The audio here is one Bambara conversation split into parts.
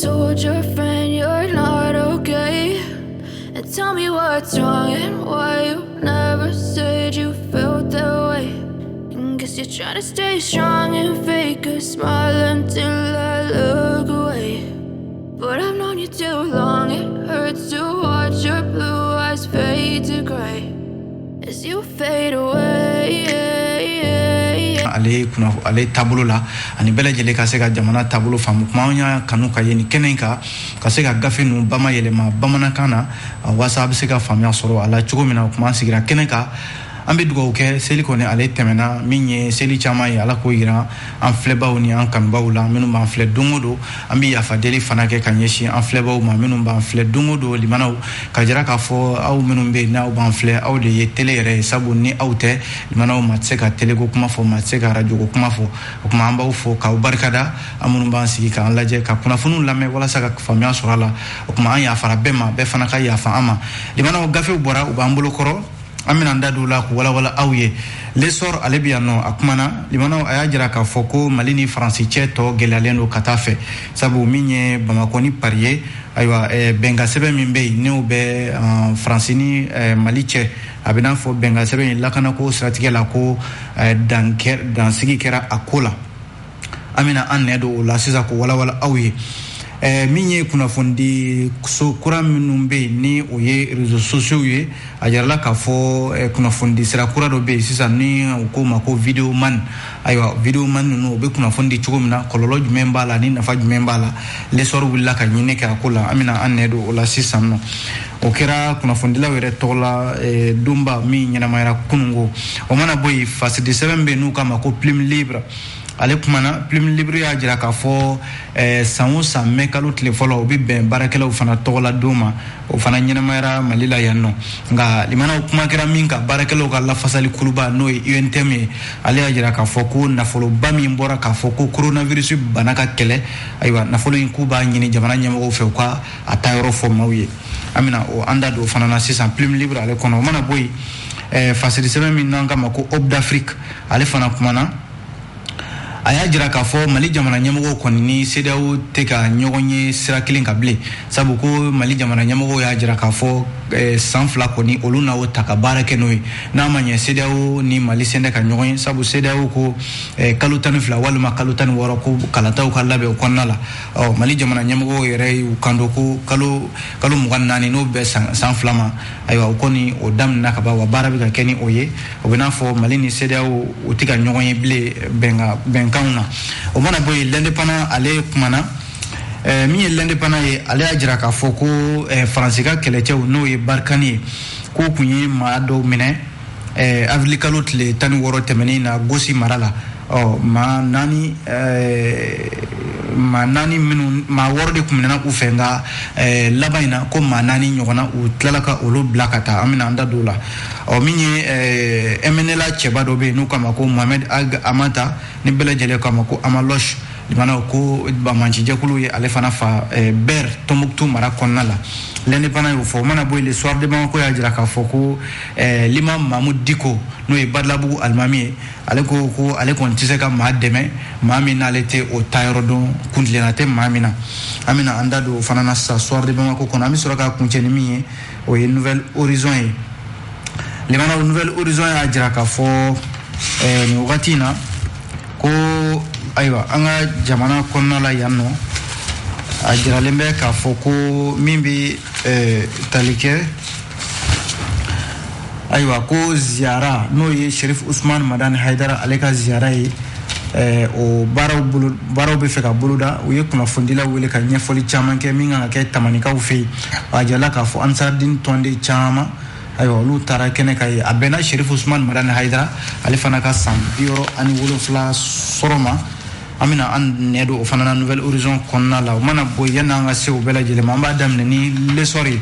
told your friend you're not okay? And tell me what's wrong and why you never said you felt that way. And guess you're trying to stay strong and fake a smile until I look away. But I've known you too long, it hurts to watch your blue eyes fade to gray as you fade away. Ale tabolo la ani bela jele ka se ka jamana tabolo famu kuma kanu ka yeni kenenka ka se ka gafe nu bama yelema bamana kana wasa be se ka famya soro ala cogo mina kuma sigira kenenka ambe dugo ke seli kone ale temena minye seli chama ya ala ko yira an flebaw ni an kanbaw la minu ban fle dongodo ambi ya fadeli fana ke kanyeshi an flebaw ma minu ban fle dongodo limanaw ka jira ka fo aw minu be na ban fle aw de ye tele re sabu ni awte limanaw matse ka tele ko kuma fo matse ka radio ko kuma fo kuma ambaw fo ka barkada amunu ban sigi ka an laje ka kuna funu lame wala saka famia sorala kuma an ya fara bema be fana ka ya fa ama limanaw gafe bora u ban bolo koro amina ndadu la ko wala awye lesor alebiano akumana limano ayajira ka foko malini franci cheto gelaleno katafe sabu minye bamako ni parier aywa benga sebe mimbe ne ube francini maliche abina fo benga sebe lakana ko strategie la ko dan sigi kera akola amina annedo la siza ko wala awye minye kuna fondi so kura minumbe ni oye réseaux sociaux ye ajarla ka fo kuna fondi sira kura do be sisa ni ko mako video man aywa video man no be kuna fondi chugomna kololo jumemba la ni nafa jumemba la le soru billa ka nyine ka kula amina annedo la sisa no okera kuna fondi la were tola dumba mi nyana mayra kunungo o mana boy fasi de 7 be nu kama ko plim libre ale kumana plume libre ya jira ka fo sanwo mekalo telefolo obi ben barakela ufana tola doma ufana nyina mayra malila yanno nga limana kuma kera minka barakela ka la fasali kuluba no UNTM ale ya jira ka fo ko na folo bami mbora ka fo ko coronavirus banaka kele aywa na folo inkuba nyini jamana nyamo fe kwa atayro fo mawiye amina o anda do fana na 600 plume libre ale kono mana boy fasali sema minanga mako ob d'Afrique ale fana kumana aya jira ka fo mali jamana nyamogo konini sedawo teka nyogonye sira kilin kable sabu ko mali jamana nyamogo ya jira ka fo sanfla koni oluna o takabara kenoi na manya sedawo ni mali senda ka nyogonye sabu sedawo ko kalutani fla waluma kalutani woro ko kalataw kallabe o konnala o mali jamana nyamogo yere ukando ko kalu mugannani no be sanfla ma aywa koni o dam na ka ba wa barabi ka keni oye o bena fo mali ni sedawo o tika nyogonye ble benkauna o mana boy l'indépendant ale kumana mi l'indépendant ye ale ajira ka foko francika kelechew no ye barkani ko kunyi ma do mine avlikalotle le tan woro temeni na gosi marala o ma nani minu ma worde kumina ku fenga labaina ko ma nani nyogona u tlalaka olo blakata amina anda dola o minye emenela cheba dobe no kama ko Mohamed Ag Amata ni bela jele kama ko Amalosh limana ko ba manji jakulu ye alefana fa ber tomuktu mara konnala l'indépendant yo fo mana boy le soir de banko ya jira ka foko l'imam Mahmoud Diko no e badlabu almami ale ko ale kon tise ka ma deme mamina lete o tayrodon kundlenate mamina amina anda do fanana sa soir de banko kon ami sura ka kuncheni mi o ye nouvelle horizon e limana nouvelle horizon ya jira ka fo ni watina ko aywa anga jamana konnala yanno ajira lembe ka foko mimbi talike aywa ko ziara no ye Sherif Ousmane Madani Haidara aleka ziara yi o baraw be feka buluda o ye kuna fondila wele ka nyefoli chama ke minga ke tamanika u fe ajala ka fo ansardin tonde chama aywa lu tara kene kay abena Sherif Ousmane Madani Haidara alifana ka sam bioro ani wolo fla soroma amina an nedo o fanana nouvelle horizon konna la mana boyana nga se o bela jele mamba damne ni le sori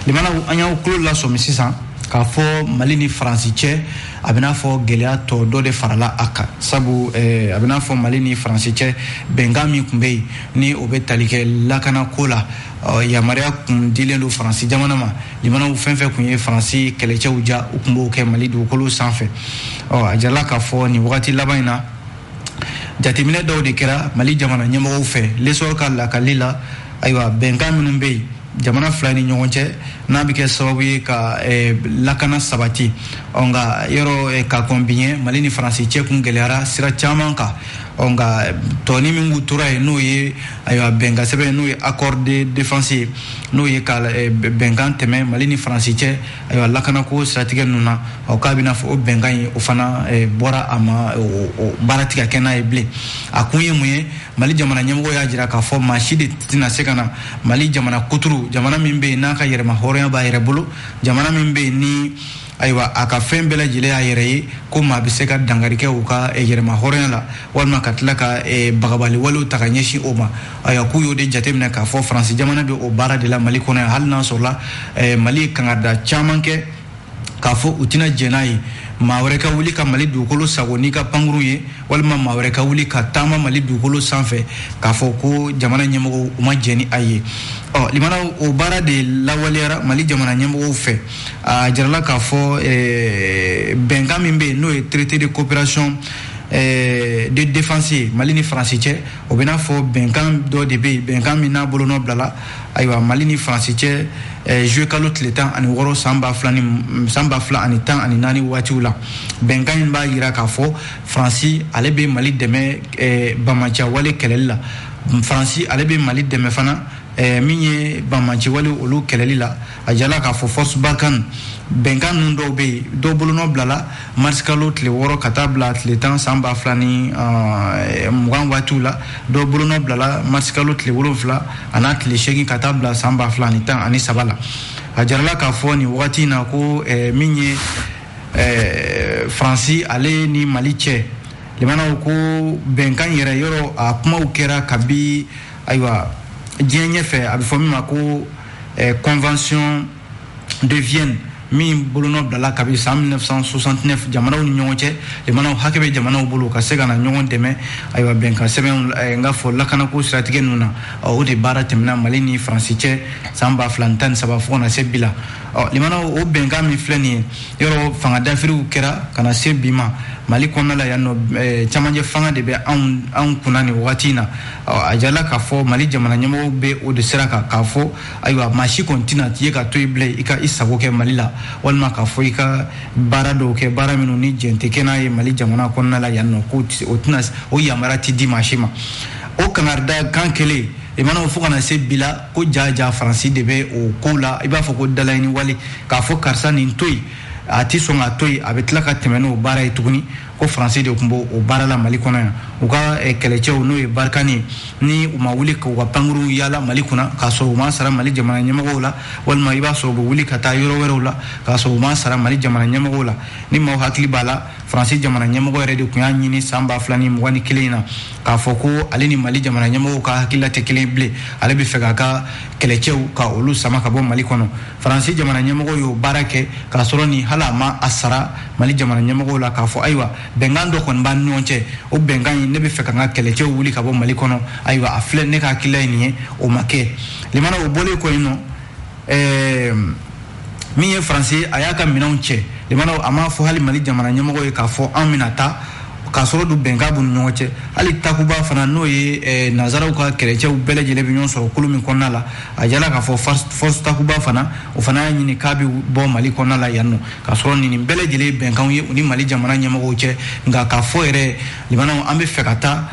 le mana anya o klo la so misisa ka fo malini franciche abina fo gelia to do de farala aka sabu abina fo malini franciche bengami kumbei ni obetalike lakana kola ya maria kundile do franci jamana ma limana u fenfe kunye franci keleche uja ukumbo ke mali do kolo sanfe ajala ka fo ni wakati labaina jatimine daw de kera mali jamana nyamo fe lesor ka la kalila ayiwa bɛnkan minnu bɛ yen jamana fila ni ɲɔgɔn cɛ n'a bɛ kɛ sababu ye ka lakana sabati nka yɔrɔ ka kɔn bi ɲɛ Mali ni Faransi cɛ kun gɛlɛyara sira caman kan nka tɔni min tora yen n'o ye ayiwa bɛnkan sɛbɛn n'o ye accord de défense ye n'o ye ka bɛnkan tɛmɛ Mali ni Faransi cɛ ayiwa lakanako siratigɛ ninnu na k'a bɛ n'a fɔ o bɛnkan in o fana bɔra a ma o baara tɛ ka kɛ n'a ye bilen a kun ye mun ye Mali jamana ɲɛmɔgɔ y'a jira k'a fɔ maa si de tɛna se ka na Mali jamana kuturu jamana min bɛ yen n'a ka yɛrɛma hɔrɔnya b'a yɛrɛ bolo jamana min bɛ yen ni ayiwa a ka fɛn bɛɛ lajɛlen y'a yɛrɛ ye ko maa bɛ se ka dankari kɛ u ka yɛrɛma hɔrɔnya la walima ka tila ka bagabali walew ta ka ɲɛsin o ma ayiwa k'u y'o de jateminɛ k'a fɔ Faransi jamana bɛ o baara de la Mali kɔnɔ yan hali n'a sɔrɔla Mali ye kangada caman kɛ k'a fɔ u tɛna jɛn n'a ye maa wɛrɛ ka wuli ka Mali dugukolo sago n'i ka pankuru ye walima maa wɛrɛ ka wuli ka taama Mali dugukolo sanfɛ k'a fɔ ko jamana ɲɛmɔgɔw u ma jɛn ni a ye limana o baara de lawaleyara Mali jamana ɲɛmɔgɔw fɛ a jirala k'a fɔ bɛnkan min bɛ yen n'o ye traité de coopération de défense ye Mali ni Faransi cɛ o bɛ n'a fɔ bɛnkan dɔ de bɛ yen bɛnkan min n'a bolonɔ bilala ayiwa Mali ni Faransi cɛ juillet kalo tile 16 san 2014 waatiw la bɛnkan in b'a jira k'a fɔ Faransi ale bɛ Mali dɛmɛ bamaciya wale kɛlɛli la Faransi ale bɛ Mali dɛmɛ fana min ye bamaci wale olu kɛlɛli la a jala k'a fɔ force Barkhane bɛnkan ninnu dɔw bɛ yen dɔw bolonɔ bilala mars kalo tile 6 ka taa bila tile 10 san 2020 waatiw la dɔw bolonɔ bilala mars kalo tile 7 a n'a tile 8 ka taa bila san 2013 la a jarala k'a fɔ nin wagati in na ko min ye Faransi ale ni Mali cɛ limanaw ko bɛnkan yɛrɛ yɔrɔ a kumaw kɛra kabi ayiwa diɲɛ ɲɛfɛ a bɛ fɔ min ma ko convention de Vienne min bolonɔ bilala kabi san 1969 jamanaw ni ɲɔgɔn cɛ limanaw hakɛ bɛ jamanaw bolo ka se ka na ɲɔgɔn dɛmɛ ayiwa bɛnkan sɛbɛn n ka fɔ lakanako siratigɛ ninnu na o de baara tɛmɛna Mali ni Faransi cɛ san 2013 fo ka na se bi la limanaw o bɛnkan min filɛ nin ye yɔrɔ fanga dafiriw kɛra ka na se bi ma Mali kɔnɔna la yan nɔ camancɛ fanga de bɛ anw kunna nin wagati in na a jala k'a fɔ Mali jamana ɲɛmɔgɔw bɛ o de sira kan k'a fɔ ayiwa maa si kɔni tɛna ye ka to yen bilen i ka i sago kɛ Mali la walima k'a fɔ i ka baara dɔw kɛ baara minnu ni jɛn tɛ kɛ n'a ye Mali jamana kɔnɔna la yan nɔ ko o tɛna o yamaruya tɛ di maa si ma o kangarida kan kelen imana fo kana se bila ko jaja Faransi de bɛ o ko la i b'a fɔ ko dalayini wale k'a fɔ karisa nin to yen a ti sɔn ka to yen a bɛ tila ka tɛmɛ n'o baara ye tuguni ko Faransi de tun b'o baara la Mali kɔnɔ yan u ka kɛlɛcɛw n'o ye Barkhane ni u ma wuli k'u ka pankuru yaala Mali kunna k'a sɔrɔ u ma sara Mali jamana ɲɛmɔgɔw la walima i b'a sɔrɔ u bɛ wuli ka taa yɔrɔ wɛrɛw la k'a sɔrɔ u ma sara Mali jamana ɲɛmɔgɔw la ni maaw hakili b'a la Faransi jamana ɲɛmɔgɔ yɛrɛ de tun y'a ɲini san 2021 in na k'a fɔ ko ale ni Mali jamana ɲɛmɔgɔw ka hakilila tɛ kelen bilen ale bɛ fɛ k'a ka kɛlɛcɛw ka olu sama ka bɔ Mali kɔnɔ Faransi jamana ɲɛmɔgɔw y'o baara kɛ k'a sɔrɔ ni hali a ma a sara Mali jamana ɲɛmɔgɔw la k'a fɔ ayiwa bɛnkan dɔ kɔni b'an ni ɲɔgɔn cɛ o bɛnkan in ne bɛ fɛ ka n ka kɛlɛcɛw wuli ka bɔ Mali kɔnɔ ayiwa a filɛ ne ka hakilila ye nin ye o ma kɛ limana o bɔlen kɔ yen nɔ min ye Faransi a y'a ka minɛnw cɛ limana a m'a fɔ hali Mali jamana ɲɛmɔgɔ ye k'a fɔ an bɛna taa k'a sɔrɔ don bɛnkan b'u ni ɲɔgɔn cɛ hali takuba fana n'o ye nazaraw ka kɛlɛcɛw bɛɛ lajɛlen bɛ ɲɔgɔn sɔrɔ kolo min kɔnɔna la a jala k'a fɔ force takuba fana o fana y'a ɲini k'a bɛ bɔ Mali kɔnɔna la yan nɔ k'a sɔrɔ nin bɛɛ lajɛlen ye bɛnkanw ye u ni Mali jamana ɲɛmɔgɔw cɛ nka k'a fɔ yɛrɛ limanaw an bɛ fɛ ka taa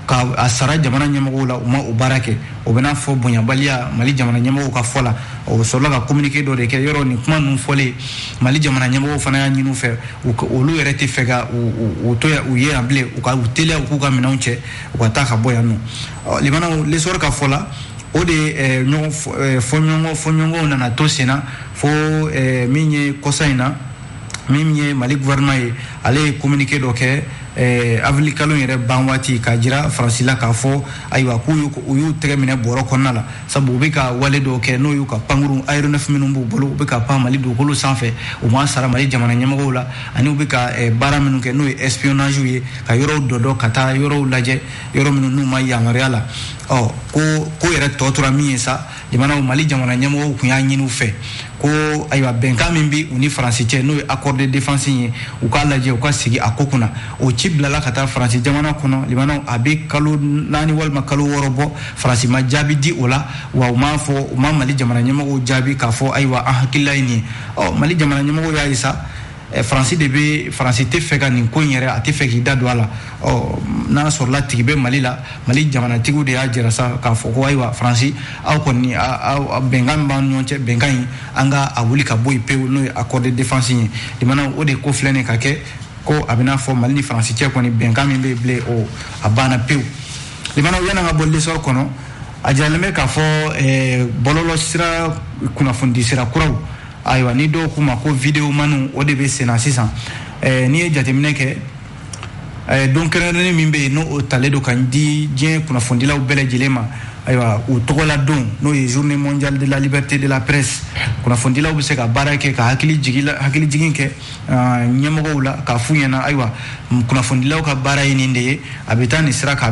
ka a sara jamana ɲɛmɔgɔw la u ma o baara kɛ o bɛ n'a fɔ bonyabaliya Mali jamana ɲɛmɔgɔw ka fɔ la o sɔrɔla ka communiqué dɔ de kɛ yɔrɔ nin kuma ninnu fɔlen Mali jamana ɲɛmɔgɔw fana y'a ɲini u fɛ olu yɛrɛ tɛ fɛ ka u to yan u ye yan bilen u teliya u k'u ka minɛnw cɛ u ka taa ka bɔ yan nɔ limanaw l'histoire ka fɔ la o de fɔɲɔgɔnw nana to sen na fo min ye kɔsa in na min ye Mali gouvernement ye ale ye communiqué dɔ kɛ avril kalo yɛrɛ ban waati ka jira Faransi la k'a fɔ ayiwa k'u y'u tɛgɛ minɛ bɔrɔ kɔnɔna la sabu u bɛ ka wale dɔw kɛ n'o y'u ka pankuru aéronef minnu b'u bolo u bɛ ka pan Mali dugukolo sanfɛ u ma sara Mali jamana ɲɛmɔgɔw la ani u bɛ ka baara minnu kɛ n'o ye espionnage ye ka yɔrɔw dɔdɔ ka taa yɔrɔw lajɛ yɔrɔ minnu n'u ma yamaruya la ko yɛrɛ tɔ tora min ye sa jamanaw Mali jamana ɲɛmɔgɔw tun y'a ɲini u fɛ ko ayiwa bɛnkan min bɛ u ni Faransi cɛ n'o ye accord de défense ye u k'a lajɛ lajɛ u ka sigi a ko kunna o ci bilala ka taa faransi jamana kɔnɔ limanaw a bɛ kalo 4 walima kalo 6 bɔ faransi ma jaabi di o la wa u ma Mali jamana ɲɛmɔgɔw jaabi k'a fɔ ayiwa an hakilila ye nin ye Mali jamana ɲɛmɔgɔw y'a ye sa faransi tɛ fɛ ka nin ko in yɛrɛ a tɛ fɛ k'i da don a la n'a sɔrɔla tigi bɛ Mali la Mali jamanatigiw de y'a jira sa k'a fɔ ko ayiwa faransi aw kɔni bɛnkan min b'an ɲɔgɔn cɛ bɛnkan in an ka a wuli ka bɔ yen pewu n'o ye accord de défense ye limanaw o de ko filɛ nin ka kɛ ko a bɛ n'a fɔ Mali ni faransi cɛ kɔni bɛnkan min bɛ yen bilen a banna pewu limanaw yan'an ka bɔ lesɔr kɔnɔ a jiralen bɛ k'a fɔ bɔlɔlɔ sira kunnafoni sira kuraw ayiwa ni dɔw k'u ma ko vidéo manu o de bɛ sen na sisan n'i ye jateminɛ kɛ don kɛrɛnkɛrɛnnen min bɛ yen n'o talen don ka di diɲɛ kunnafonidilaw bɛɛ lajɛlen ma ayiwa u tɔgɔla don n'o ye journée mondiale de la liberté de la presse kunnafonidilaw bɛ se ka baara kɛ ka hakili jigin kɛ ɲɛmɔgɔw la k'a f'u ɲɛna ayiwa kunnafonidilaw ka baara ye nin de ye a bɛ taa nin sira kan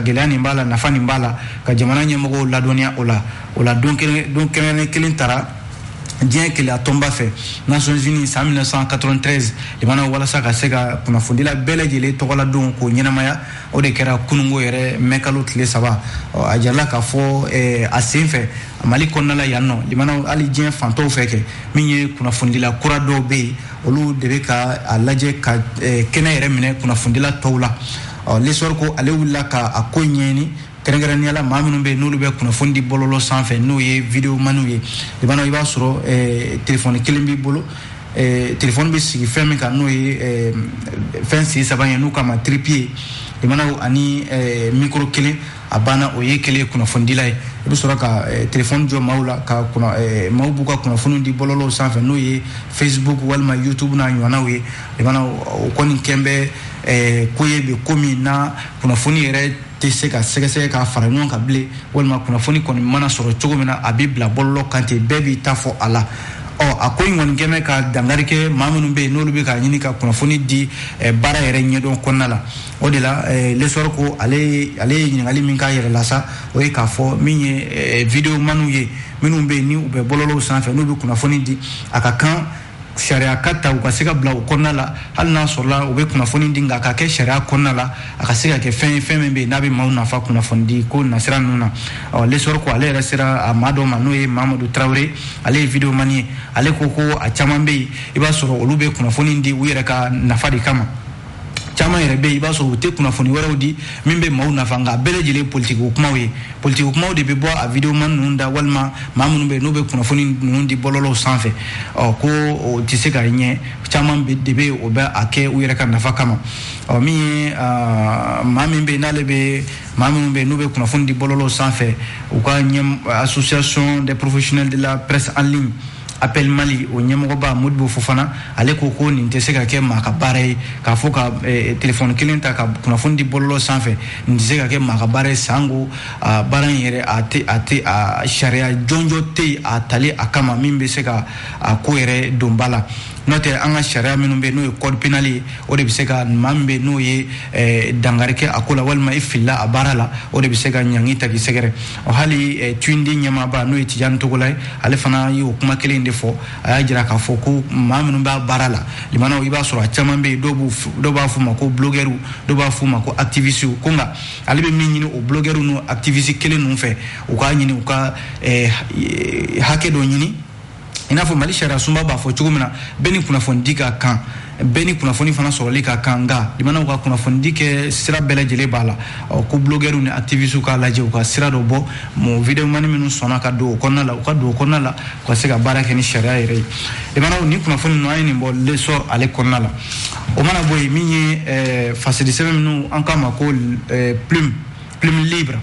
gɛlɛya nin b'a la nafa nin b'a la ka jamana ɲɛmɔgɔw ladɔnniya o la don kɛrɛnkɛrɛnnen kelen tara diɲɛ kɛlɛ a tɔnba fɛ Nations Unies san 1993 limanaw walasa ka se ka kunnafonidila bɛɛ lajɛlen tɔgɔla don k'o ɲɛnamaya o de kɛra kunungo yɛrɛ mɛkalo tile 3 a jarala k'a fɔ a sen fɛ Mali kɔnɔna la yan nɔ limanaw hali diɲɛ fantɔw fɛ kɛ min ye kunnafonidila kura dɔw bɛ yen olu de bɛ ka a lajɛ ka kɛnɛ yɛrɛ minɛ kunnafonidila tɔw la l'histoire ko ale wulila ka a ko ɲɛɲini kɛrɛnkɛrɛnnenya la maa minnu bɛ yen n'olu bɛ kunnafoni di bɔlɔlɔ sanfɛ n'o ye vidéo maniw ye limanaw i b'a sɔrɔ telefɔni kelen b'i bolo telefɔni bɛ sigi fɛn min kan n'o ye fɛn sigi saba ye n'u k'a ma trépied limanaw ani micro kelen a banna o ye kelen kunnafonidila ye i bɛ sɔrɔ ka telefɔni jɔ maaw la ka maaw b'u ka kunnafoni di bɔlɔlɔw sanfɛ n'o ye Facebook walima YouTube n'a ɲɔgɔnnaw ye limanaw o kɔni kɛn bɛ ko ye bi ko min na kunnafoni yɛrɛ tɛ se ka sɛgɛsɛgɛ k'a fara ɲɔgɔn kan bilen walima kunnafoni kɔni mana sɔrɔ cogo min na a bɛ bila bɔlɔlɔ kan ten bɛɛ b'i ta fɔ a la a ko in kɔni kɛn bɛ ka dankari kɛ maa minnu bɛ yen n'olu bɛ ka ɲini ka kunnafoni di baara yɛrɛ ɲɛdɔn kɔnɔna la o de la l'histoire ko ale ye ɲininkali min k'a yɛrɛ la sa o ye k'a fɔ min ye vidéo maniw ye minnu bɛ yen ni u bɛ bɔlɔlɔw sanfɛ n'u bɛ kunnafoni di a ka kan sariya ka ta u ka se ka bila u kɔnɔna la hali n'a sɔrɔla u bɛ kunnafoni di nka a ka kɛ sariya kɔnɔna la a ka se ka kɛ fɛn ye fɛn min bɛ yen n'a bɛ maaw nafa kunnafoni di ko nasira ninnu na l'histoire ko ale yɛrɛ sera a maa dɔ ma n'o ye Mamadou Traoré ale ye vidéo mani ye ale ko a caman bɛ yen i b'a sɔrɔ olu bɛ kunnafoni di u yɛrɛ ka nafa de kama caman yɛrɛ bɛ yen i b'a sɔrɔ u tɛ kunnafoni wɛrɛw di min bɛ maaw nafa nka a bɛɛ lajɛlen politiki kumaw ye politiki kumaw de bɛ bɔ a vidéo mani ninnu da walima maa minnu bɛ yen n'u bɛ kunnafoni ninnu di bɔlɔlɔw sanfɛ ko o tɛ se ka ɲɛ caman de bɛ yen o bɛ a kɛ u yɛrɛ ka nafa kama min ye maa min bɛ yen n'ale bɛ maa minnu bɛ yen n'u bɛ kunnafoni di bɔlɔlɔw sanfɛ u ka association des professionnels de la presse en ligne Appel Mali o ɲɛmɔgɔba Modibo Fofana ale ko nin tɛ se ka kɛ maa ka baara ye k'a fɔ ka telefɔni kelen ta ka kunnafoni di bɔlɔlɔ sanfɛ nin tɛ se ka kɛ maa ka baara ye sanko baara in yɛrɛ a sariya jɔnjɔ tɛ yen a tali a kama min bɛ se ka a ko yɛrɛ don ba la n'o tɛ an ka sariya minnu bɛ yen n'o ye code pénal ye o de bɛ se ka maa min bɛ yen n'o ye dankari kɛ a ko la walima i filila a baara la o de bɛ se ka ɲangi ta k'i sɛgɛrɛ hali Tuindi ɲɛmaaba n'o ye Tijani Togola ye ale fana ye o kuma kelen de fɔ a y'a jira k'a fɔ ko maa minnu b'a baara la limanaw i b'a sɔrɔ a caman bɛ yen dɔw b'a f'u ma ko blogueurs dɔw b'a f'u ma ko activistes ko nka ale bɛ min ɲini o blogueurs n'o activistes kelen ninnu fɛ u k'a ɲini u ka hakɛ dɔ ɲini i n'a fɔ Mali sariya sunba b'a fɔ cogo min na bɛɛ ni kunnafoni di ka kan bɛɛ ni kunnafoni fana sɔrɔli ka kan nka limanaw ka kunnafoni di kɛ sira bɛɛ lajɛlen b'a la ko blogueurs ni activistes k'a lajɛ u ka sira dɔ bɔ vidéo mani minnu sɔnna ka don o kɔnɔna la u ka don o kɔnɔna la u ka se ka baara kɛ ni sariya yɛrɛ ye limanaw ni kunnafoni ninnu an ye nin bɔ l'essor ale kɔnɔna la o mana bɔ yen min ye fasidi sɛbɛn minnu an k'a ma ko plume libre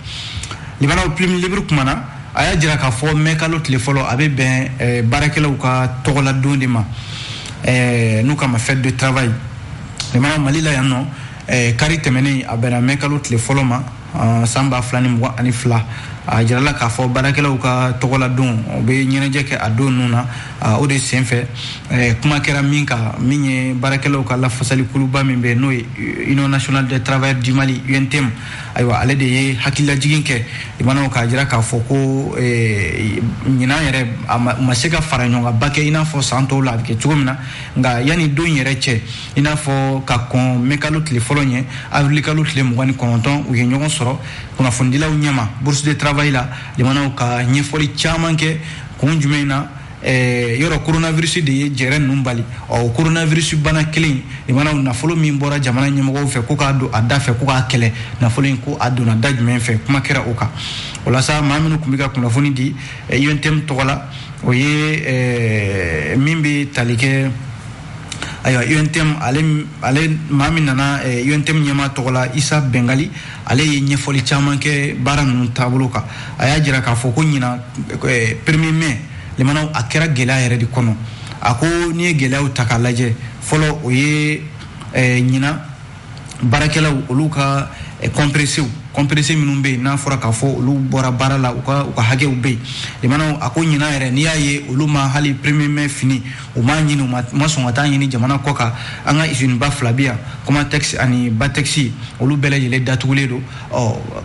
limanaw plume libre kumana a y'a jira k'a fɔ mɛkalo tile fɔlɔ a bɛ bɛn baarakɛlaw ka tɔgɔladon de ma n'u k'a ma fête de travail limanaw Mali la yan nɔ kari tɛmɛnen a bɛnna mɛkalo tile fɔlɔ ma samba flani mwa ani fla jirala k'a fɔ baarakɛlaw ka tɔgɔla don o bɛ ɲɛnajɛ kɛ a don ninnu na o de senfɛ kuma kɛra min kan min ye baarakɛlaw ka lafasali kuluba min bɛ n'o ye Union nationale des travailleurs du Mali UNTM ayiwa ale de ye hakililajigin kɛ jamanaw k'a jira k'a fɔ ko ɲinan yɛrɛ a ma se ka fara ɲɔgɔn ba kɛ i n'a fɔ san tɔw la a bɛ kɛ cogo min na nka yanni don yɛrɛ cɛ i n'a fɔ ka kɔn mai kalo tile fɔlɔ ɲɛ avril kalo tile 29 u ye ɲɔgɔn sɔrɔ kunnafonidilaw ɲɛma bourse de travail la jamanaw ka ɲɛfɔli caman kɛ kun jumɛn na yɔrɔ coronavirus de ye jɛrɛ ninnu bali coronavirus bana kelen jamanaw nafolo min bɔra jamana ɲɛmɔgɔw fɛ ko k'a don a da fɛ ko k'a kɛlɛ nafolo in ko a donna da jumɛn fɛ kuma kɛra o kan walasa maa minnu tun bɛ ka kunnafoni di UNTM tɔgɔ la o ye min bɛ tali kɛ ayiwa UNTM ale maa min nana UNTM ɲɛmaa tɔgɔ la Isa Bengali ale ye ɲɛfɔli caman kɛ baara ninnu taabolo kan a y'a jira k'a fɔ ko ɲina premier mai lemanaw a kɛra gɛlɛya yɛrɛ de kɔnɔ a ko n'i ye gɛlɛyaw ta k'a lajɛ fɔlɔ o ye ɲina baarakɛlaw olu ka compressé minnu bɛ yen n'a fɔra k'a fɔ olu bɔra baara la u ka hakɛw bɛ yen lemanaw a ko ɲina yɛrɛ n'i y'a ye olu ma hali premier mai fini u m'a ɲini u ma sɔn ka taa ɲini jamana kɔ kan an ka usine ba fila bɛ yan Comatex ani Batex olu bɛɛ lajɛlen datugulen don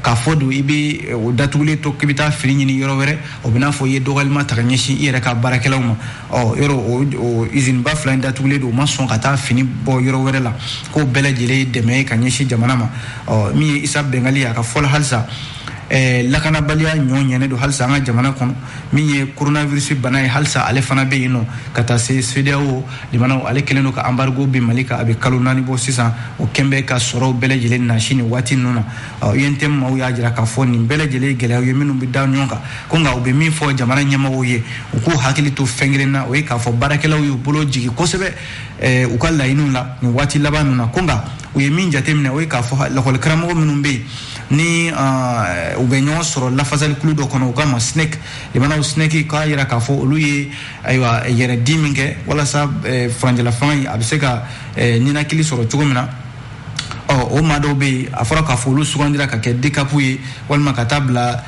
k'a fɔ don i bɛ o datugulen to k'i bɛ taa fini ɲini yɔrɔ wɛrɛ o bɛ n'a fɔ i ye dɔgɔyalima ta ka ɲɛsin i yɛrɛ ka baarakɛlaw ma yɔrɔ o usine ba fila in datugulen don u ma sɔn ka taa fini bɔ yɔrɔ wɛrɛ la k'o bɛɛ lajɛlen dɛmɛ ka ɲɛsin jamana ma min ye Isa Bengali a ka fɔlɔ halisa lakanabaliya ɲɔgɔn don halisa an ka jamana kɔnɔ min ye coronavirus bana ye halisa ale fana bɛ yen nɔ ka taa se CEDEAO jamanaw ale kɛlen don ka embargo bin Mali kan a bɛ kalo 4 bɔ sisan o kɛn bɛ ka sɔrɔw bɛɛ lajɛlen nasi nin waati ninnu na UNTM maaw y'a jira k'a fɔ nin bɛɛ lajɛlen gɛlɛyaw ye minnu bɛ da ɲɔgɔn kan ko nka u bɛ min fɔ jamana ɲɛmɔgɔw ye u k'u hakili to fɛn kelen na o ye k'a fɔ baarakɛlaw y'u bolo jigin kosɛbɛ u ka laɲiniw la nin waati laban ninnu na ko nka u ye min jateminɛ o ye k'a fɔ lakɔli karamɔgɔ minnu bɛ yen ni u bɛ ɲɔgɔn sɔrɔ lafasali kulu dɔ kɔnɔ u k'a ma SNEC jamanaw SNEC k'a jira k'a fɔ olu ye ayiwa yɛrɛ di min kɛ walasa furanjɛla fanga in a bɛ se ka ninakili sɔrɔ cogo min na o maa dɔw bɛ yen a fɔra k'a fɔ olu sugandira ka kɛ DCAP ye walima ka taa bila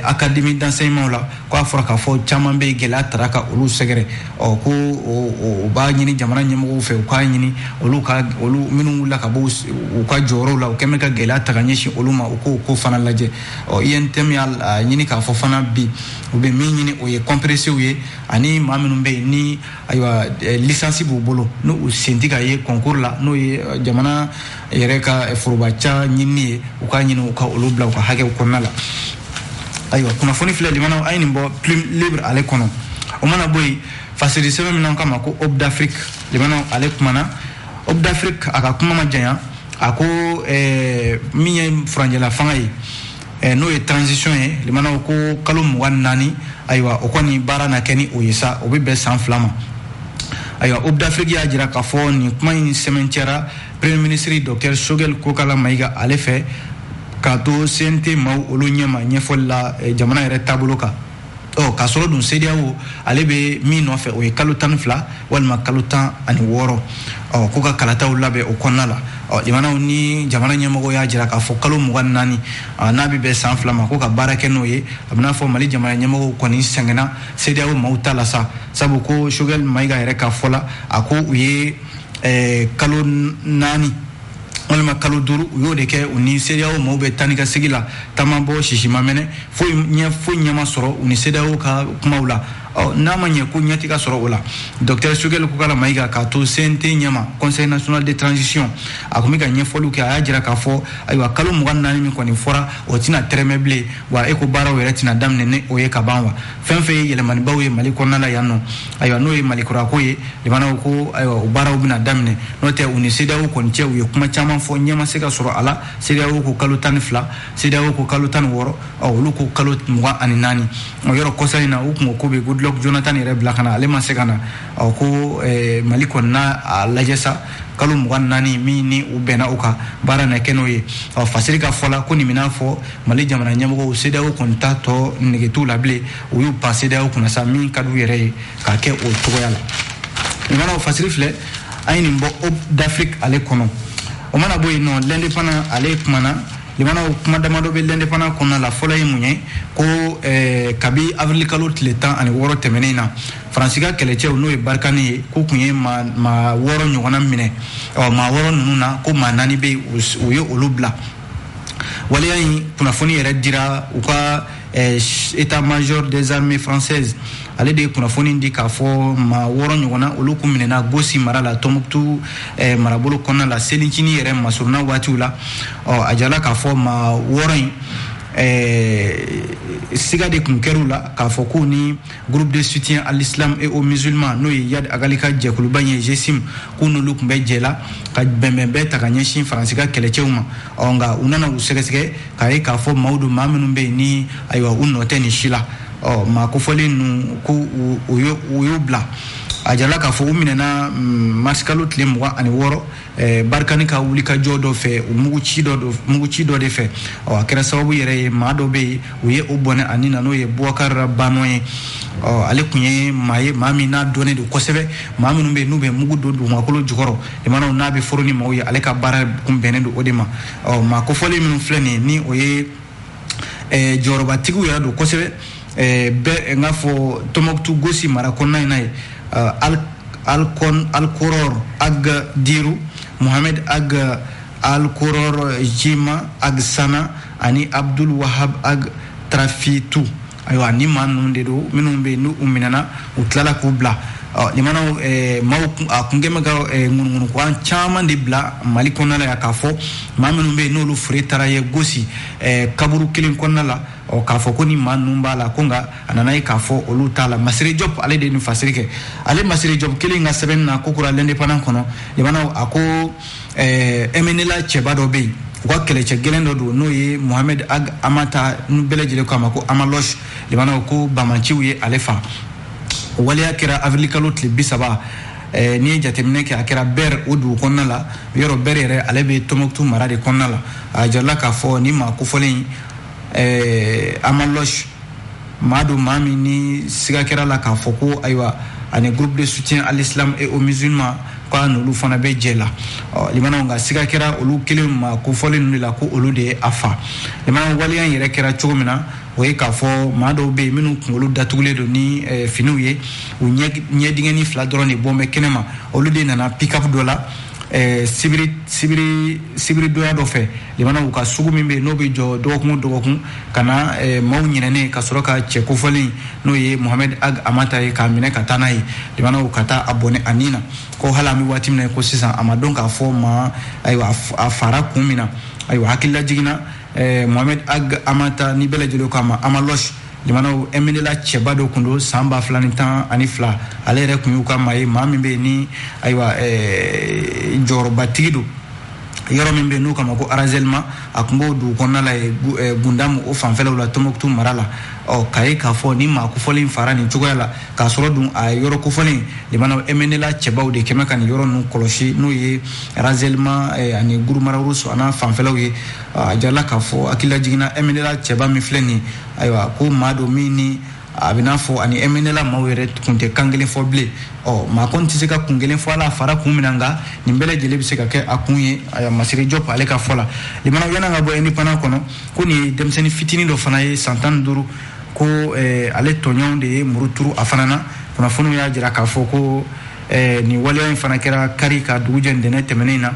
académie d'enseignement la ko a fɔra k'a fɔ caman bɛ gɛlɛya tara ka olu sɛgɛrɛ ko o b'a ɲini jamana ɲɛmɔgɔw fɛ u k'a ɲini olu minnu wulila ka bɔ u ka jɔyɔrɔw la u kɛn bɛ ka gɛlɛya ta ka ɲɛsin olu ma u k'o fana lajɛ UNTM y'a ɲini k'a fɔ fana bi u bɛ min ɲini o ye compressés ye ani maa minnu bɛ yen ni ayiwa licence b'u bolo n'u sen tɛ ka ye concours la n'o ye jamana yɛrɛ ka forobaca ɲinini ye u k'a ɲini u ka olu bila u ka hakɛw kɔnɔna la ayiwa kunnafoni filɛ limanaw a ye nin bɔ Plume Libre ale kɔnɔ o mana bɔ yen fasiri sɛbɛn min kama ko Hope d'Afrique limanaw ale kumana Hope d'Afrique a ka kuma ma janya a ko min ye furanjɛla fanga ye n'o ye transition ye limanaw ko kalo 24 ayiwa o kɔni baara na kɛ ni o ye sa o bɛ bɛn san 2 ma ayiwa Hope d'Afrique y'a jira k'a fɔ nin kuma in sɛmɛntiyara Premier ministre Dr Choguel Kokala Mayiga ale fɛ k'a to CNT maaw olu ɲɛma ɲɛfɔli la jamana yɛrɛ taabolo kan k'a sɔrɔ dun CEDEAO ale bɛ min nɔfɛ o ye kalo 12 walima kalo 16 ko ka kalataw labɛn o kɔnɔna la jamanaw ni jamana ɲɛmɔgɔ y'a jira k'a fɔ kalo 24 n'a bɛ bɛn san 2 ma ko ka baara kɛ n'o ye a bɛ n'a fɔ Mali jamana ɲɛmɔgɔw kɔni sɛgɛnna CEDEAO maaw ta la sa sabu ko Choguel Mayiga yɛrɛ ka fɔ la a ko u ye kalo 4 walima kalo 5 u y'o de kɛ u ni CEDEAO maaw bɛ taa ni ka segin la taama bɔ sisima mɛnɛ foyi ɲɛma sɔrɔ u ni CEDEAO ka kumaw la n'a ma ɲɛ ko ɲɛti ka sɔrɔ o la Dr Choguel Kokala Mayiga k'a to CNT ɲɛma Conseil national de transition a tun bɛ ka ɲɛfɔliw kɛ a y'a jira k'a fɔ ayiwa kalo 24 min kɔni fɔra o tɛna tɛrɛmɛ bilen wa ko baaraw yɛrɛ tɛna daminɛ ni o ye ka ban wa fɛn fɛn ye yɛlɛmanibaw ye Mali kɔnɔna la yan nɔ ayiwa n'o ye Malikurako ye jamanaw ko ayiwa o baaraw bɛna daminɛ n'o tɛ u ni CEDEAO kɔni cɛ u ye kuma caman fɔ ɲɛ ma se ka sɔrɔ a la CEDEAO ko kalo 12 CEDEAO ko kalo 16 olu ko kalo 24 o yɔrɔ kɔsa in na u kun ko bɛ Goodluck Jonathan yɛrɛ bila kana ale ma se ka na ko Mali kɔni n'a lajɛ sa kalo 24 min ni u bɛnna u kan baara na kɛ n'o ye fasiri ka fɔ la ko nin bɛna fɔ Mali jamana ɲɛmɔgɔw CEDEAO kɔni t'a tɔ nege t'u la bilen u y'u pan CEDEAO kunna sa min ka d'u yɛrɛ ye k'a kɛ o cogoya la nin mana fasiri filɛ an ye nin bɔ Hope d'Afrique ale kɔnɔ o mana bɔ yen nɔ l'indépendant ale kumana limana kuma damado be l'indépendance konna la fola yi munye ko kabi avril kalo tile 10 ani woro temenina fransika kelecɛw n'o ye barikani ye ko kun ye ma wɔɔrɔ ɲɔgɔnna minɛ ma wɔɔrɔ ninnu na ko ma naani bɛ u ye olu bila waleya in kunnafoni yɛrɛ dira u ka état major des armées françaises ale de ye kunnafoni di k'a fɔ ma wɔɔrɔ ɲɔgɔnna olu kun minɛna Gossi mara la Tombouctou marabolo kɔnɔna la selincini yɛrɛ masuruna waatiw la a jala k'a fɔ ma wɔɔrɔ in siga de kun kɛr'u la k'a fɔ ko ni groupe de soutien à l'islam et aux musulmans n'o ye Yad Agali ka jɛkuluba ye GESIM ko n'olu kun bɛ jɛ la ka bɛnbɛnbɛn ta ka ɲɛsin faransi ka kɛlɛcɛw ma nka u nana u sɛgɛsɛgɛ k'a ye k'a fɔ maaw don maa minnu bɛ yen ni ayiwa u nɔ tɛ nin si la maa kofɔlen ninnu ko u y'u bila a jala k'a fɔ u minɛna mars kalo tile 26 barikani ka wuli ka jɔ dɔ fɛ u muguci dɔ de fɛ a kɛra sababu yɛrɛ ye maa dɔ bɛ yen u ye o bɔnɛ ani na n'o ye Boubacar Bano ye ale kun ye maa min n'a dɔnnen don kosɛbɛ maa minnu bɛ yen n'u bɛ mugu don dugumakolo jukɔrɔ limanaw n'a bɛ foro ni maaw ye ale ka baara kun bɛnnen don o de ma maa kofɔlen minnu filɛ nin ye ni o ye jɔyɔrɔbatigiw yɛrɛ don kosɛbɛ bɛɛ n k'a fɔ Tombouctou Gossi mara kɔnɔna in na ye Alkoror ag Diru Mohamed ag Alkoror Jima ag Sana ani Abdul Wahab ag Trafitu ayiwa ni maa ninnu de don minnu bɛ yen n'u minɛna u tilala k'u bila limanaw maaw a kun kɛ bɛ ka ŋunuŋunukan caman de bila Mali kɔnɔna la yan k'a fɔ maa minnu bɛ yen n'olu fure taara ye Gossi kaburu kelen kɔnɔna la k'a fɔ ko ni maa ninnu b'a la ko nka a nana ye k'a fɔ olu t'a la Masire Diop ale de ye nin fasiri kɛ ale Masire Diop kelen ka sɛbɛnni na ko kura l'indépendance kɔnɔ limanaw a ko MNLA cɛba dɔ bɛ yen u ka kɛlɛcɛ gɛlɛn dɔ don n'o ye Mohamed Ag Amata n'u bɛɛ lajɛlen k'a ma ko Amaloche limanaw ko bamanciw ye ale fa waleya kɛra avril kalo tile 30 ni ye jateminɛ kɛ a kɛra Ber o dugu kɔnɔna la yɔrɔ Ber yɛrɛ ale bɛ Tombouctou mara de kɔnɔna la a jarala k'a fɔ ni maa kofɔlen Amaloche maa don maa min ni siga kɛra la k'a fɔ ko ayiwa ani groupe de soutien à l'islam et aux musulmans k'a n'olu fana bɛ jɛ la limanaw nka siga kɛra olu kelen ma kofɔlen ninnu de la ko olu de ye a fa limanaw waleya in yɛrɛ kɛra cogo min na o ye k'a fɔ maa dɔw bɛ yen minnu kunkolo datugulen don ni finiw ye u ɲɛdingɛni 2 dɔrɔn de bɔn bɛ kɛnɛma olu de nana pick-up dɔ la sibiri doya dɔ fɛ limanaw ka sugu min bɛ yen n'o bɛ jɔ dɔgɔkun ka na maaw ɲinɛnen ka sɔrɔ ka cɛ kofɔlen n'o ye Mohamed Ag Amata ye k'a minɛ ka taa n'a ye limanaw ka taa a bɔnɛ a nin na ko hali an bɛ waati min na ko sisan a ma dɔn k'a fɔ maa ayiwa a fara kun min na ayiwa hakilila jiginna Mohamed Ag Amata ni bɛɛ lajɛlen k'a ma Amaloche limanaw MNLA cɛba dɔ kun don san 2012 ale yɛrɛ kun y'u ka maa ye maa min bɛ yen ni ayiwa jɔyɔrɔbatigi don yɔrɔ min bɛ yen n'u k'a ma ko Arazelma a kun b'o dugu kɔnɔna la ye Gundamu o fanfɛlaw la Tombouctou mara la k'a ye k'a fɔ ni maa kofɔlen fara nin cogoya la k'a sɔrɔ dun a yɔrɔ kofɔlen limanaw MNLA cɛbaw de kɛmɛ ka nin yɔrɔ ninnu kɔlɔsi n'o ye Arazelma ani Gurumararusu a n'a fanfɛlaw ye a jarala k'a fɔ hakilila jiginna MNLA cɛba min filɛ nin ye ayiwa ko maa don min ni a bɛ n'a fɔ ani MNLA maaw yɛrɛ kun tɛ kan kelen fɔ bilen maa kɔni tɛ se ka kun kelen fɔ a la a fara kun min na nka nin bɛɛ lajɛlen bɛ se ka kɛ a kun ye Masire Diop ale ka fɔ la limanaw yana ka bɔ indépendance kɔnɔ ko nin ye denmisɛnnin fitinin dɔ fana ye san 15 ko ale tɔɲɔgɔnw de ye muru turu a fana na kunnafoniw y'a jira k'a fɔ ko nin waleya in fana kɛra Kari ka dugu jɛ ntɛnɛn tɛmɛnen na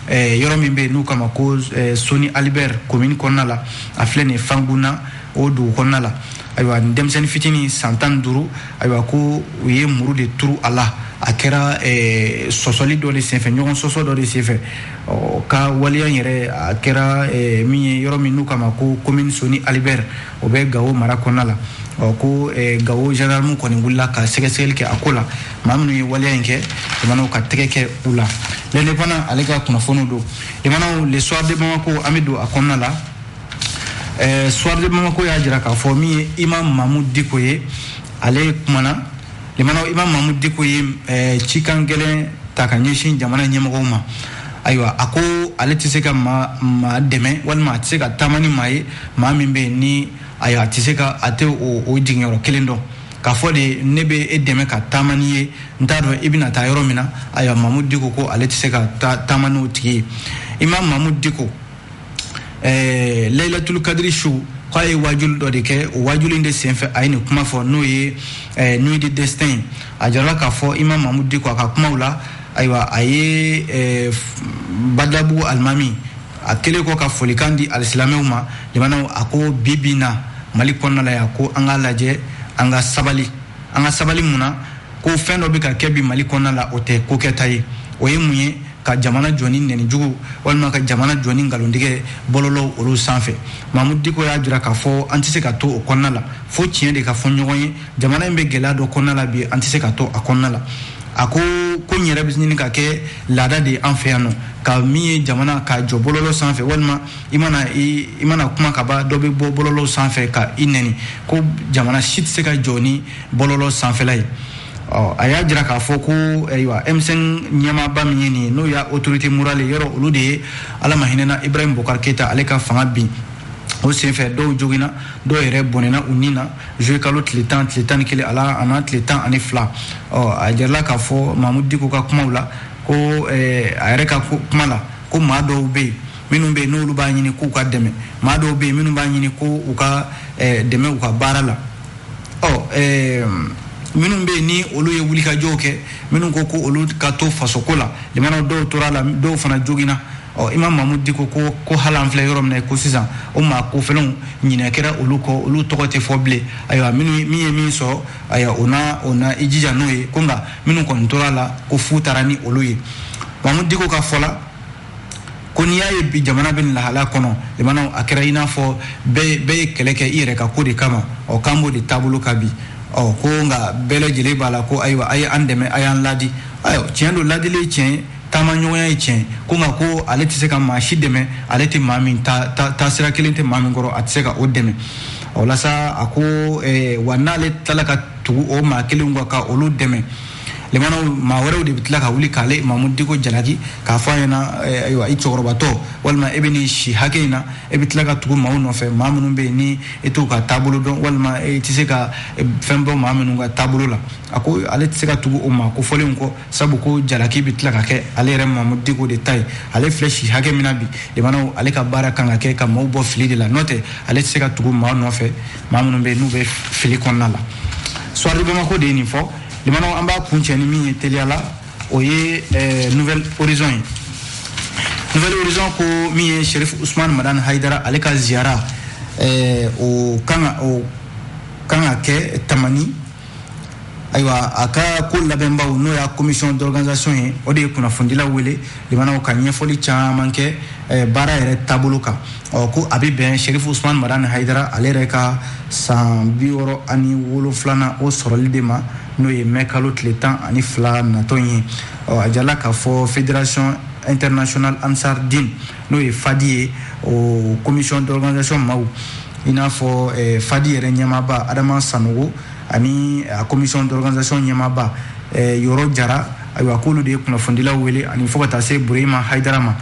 yɔrɔ min bɛ yen n'u k'a ma ko Soni Albert commune kɔnɔna la a filɛ nin ye Fanguna o dugu kɔnɔna la ayiwa nin denmisɛnnin fitinin san 15 ayiwa ko u ye muru de turu a la a kɛra sɔsɔli dɔ de senfɛ ɲɔgɔn sɔsɔ dɔ de senfɛ ka waleya in yɛrɛ a kɛra min ye yɔrɔ min n'u k'a ma ko commune Soni Albert o bɛ Gao mara kɔnɔna la ko Gao gendarme kɔni wulila ka sɛgɛsɛgɛli kɛ a ko la maa minnu ye waleya in kɛ limanaw ka tɛgɛ kɛ u la l'indépendant ale ka kunnafoniw don limanaw le soir de Bamako an bɛ don a kɔnɔna la soir de Bamako y'a jira k'a fɔ min ye Imam Mahmoud Diko ye ale kumana limanaw Imam Mahmoud Diko ye cikan gɛlɛn ta ka ɲɛsin jamana ɲɛmɔgɔw ma ayiwa a ko ale tɛ se ka maa dɛmɛ walima a tɛ se ka taama ni maa ye maa min bɛ yen ni ayiwa a tɛ se ka a tɛ o jiginyɔrɔ kelen dɔn k'a fɔ de ne bɛ e dɛmɛ ka taama ni ye n t'a dɔn i bɛna taa yɔrɔ min na ayiwa Mahmoud Diko ko ale tɛ se ka taama n'o tigi ye Imam Mahmoud Diko Laylatul Qadri su ko ay wajul do de ke o wajulinde senfe ay ni kuma fo no ye nuit de destin a jarala ka fo imam Mahmoud Diko ka kuma wala aywa aye badabu almami akele ko ka folikandi alislamewma limana ako bibina mali konna la yako anga laje anga sabali muna ko fendo be ka kebi mali konna la ote ko ketayi o ye munye ka jamana joni neni jugu walma ka jamana joni ngalondige bololo olu sanfe Mahmoud Diko ya jira ka fo antise ka to o konna la fo tiende ka fo nyogonye jamana mbe gela do konna la bi antise ka to akonna la ako ko nyere bisini ka ke lada de anfeano ka mi jamana ka jo bololo sanfe walma imana kuma ka ba do be bololo sanfe ka ineni ko jamana shit se ka joni bololo sanfe lai aya jira ka fo ko aywa M5 nyama ba mi ni no ya autorité morale yoro ulude ala mahinena Ibrahim Bokar Keita ale ka fanga bi o senfɛ dɔw jogina dɔw yɛrɛ bɔnɛna u nin na joué kalo tile tan ni kelen ala ana tile 12 a jarala k'a fɔ Mahmoud Diko ka kumaw la ko a yɛrɛ ka kuma la ko maa dɔw bɛ yen minnu bɛ yen n'olu b'a ɲini k'u ka dɛmɛ maa dɔw bɛ yen minnu b'a ɲini ko u ka dɛmɛ u ka baara la minnu bɛ yen ni olu ye wulikajɔw kɛ minnu ko olu ka to fasoko la limana dɔw tora la dɔw fana jogina imam Mahmoud Diko ko halan filɛ yɔrɔ min na ko sisan o maa ko fɛnɛw ɲinɛ kɛra olu kɔ olu tɔgɔ tɛ fɔ bilen ayiwa min ye min sɔrɔ ayiwa o na i jija n'o ye ko nka minnu kɔni tora la ko fu taara ni olu ye Mahmoud Diko ka fɔ la ko n'i y'a ye bi jamana bɛ nin lahala kɔnɔ limana a kɛra i n'a fɔ bɛɛ ye kɛlɛ kɛ i yɛrɛ ka ko de kama k'an b'o de taabolo ka bi ko nka bɛɛ lajɛlen b'a la ko ayiwa a ye an dɛmɛ a y'an ladi ayiwa tiɲɛ don ladili ye tiɲɛ taama ɲɔgɔnya ye tiɲɛ ko nka ko ale tɛ se ka maa si dɛmɛ ale tɛ maa min ta sira kelen tɛ maa min kɔrɔ a tɛ se ka o dɛmɛ walasa a ko wa n'ale tilala ka tugu o maa kelenw kan ka olu dɛmɛ limana maa wɛrɛw de bɛ tila ka wuli k'ale Mahmoud Diko jalaki k'a fɔ a ɲɛna ayiwa i cɛkɔrɔbatɔ walima e bɛ nin si hakɛ in na e bɛ tila ka tugu maaw nɔfɛ maa minnu bɛ yen ni e t'u ka taabolo dɔn walima e tɛ se ka fɛn bɔ maa minnu ka taabolo la a ko ale tɛ se ka tugu o maa ko fɔlen kɔ sabu ko jalaki bɛ tila ka kɛ ale yɛrɛ Mahmoud Diko de ta ye ale filɛ si hakɛ min na bi limana ale ka baara kan ka kɛ ka maaw bɔ fili de la n'o tɛ ale tɛ se ka tugu maa nɔfɛ maa minnu bɛ yen n'u bɛ fili kɔnɔna la soir de Bamako de ye nin fɔ limana an b'a kuncɛ ni min ye teliya la o ye Nouvelle Horizon ye Nouvelle Horizon ko min ye Cherif Ousmane Madani Haidara ale ka ziyara o kan ka kɛ Tamani ayiwa a ka ko labɛnbaw n'o y'a commission d'organisation ye o de ye kunnafonidila wele limana ka ɲɛfɔli caman kɛ baara yɛrɛ taabolo kan ko a bɛ bɛn Cherif Ousmane Madani Haidara ale yɛrɛ ka san 67 na o sɔrɔli de ma n'o ye mai kalo tile 12 natɔ ye a jala k'a fɔ Fédération Internationale Ansar Din n'o ye FADI ye o commission d'organisation maaw i n'a fɔ FADI yɛrɛ ɲɛmaaba Adama Sanogo ani a commission d'organisation ɲɛmaaba Yɔrɔ Jara ayiwa k'olu de ye kunnafonidilaw wele ani fo ka taa se Burema Haidara ma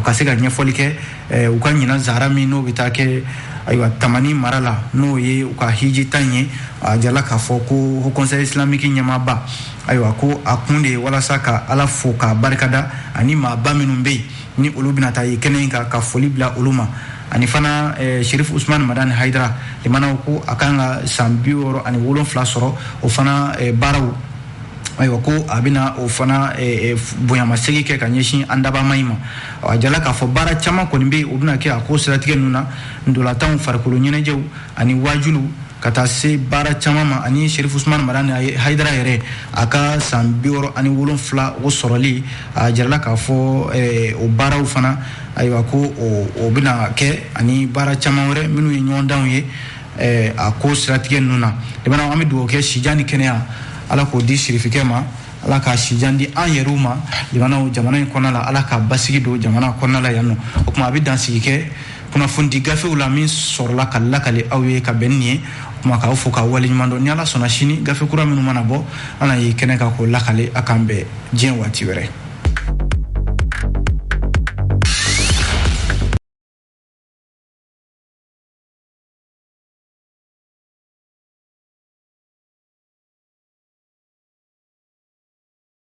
ka se ka ɲɛfɔli kɛ u ka ɲina zahara min n'o bɛ taa kɛ ayiwa Tamani mara la n'o ye u ka hiji tan ye a jala k'a fɔ ko conseil islamique ɲɛmaaba ayiwa ko a kun de ye walasa ka Ala fo k'a barikada ani maaba minnu bɛ yen ni olu bɛna taa ye kɛnɛ in kan ka foli bila olu ma ani fana Cherif Ousmane Madani Haidara limana ko a kan ka san 67 sɔrɔ o fana baaraw ayiwa ko a bɛna o fana bonyamasegin kɛ ka ɲɛsin an dabama in ma a jala k'a fɔ baara caman kɔni bɛ yen o bɛna kɛ a ko siratigɛ ninnu na ndolatanw farikolo ɲɛnajɛw ani wajuliw ka taa se baara caman ma ani Cherif Ousmane Madani Haidara yɛrɛ a ka san 67 o sɔrɔli a jarala k'a fɔ o baaraw fana ayiwa ko o bɛna kɛ ani baara caman wɛrɛ minnu ye ɲɔgɔndanw ye a ko siratigɛ ninnu na limana an bɛ dugawu kɛ sijan ni kɛnɛya Ala k'o di Cherifikɛ ma Ala ka sijan di an yɛrɛw ma limana jamana in kɔnɔna la Ala ka basigi don jamana kɔnɔna la yan nɔ o kuma a bɛ dansigi kɛ kunnafoni gafew la min sɔrɔla ka lakale aw ye ka bɛn nin ye o kuma k'aw fo k'aw waleɲuman dɔn ni Ala sɔnna sini gafe kura minnu mana bɔ Ala ye kɛnɛ kan k'o lakale a k'an bɛn diɲɛ waati wɛrɛ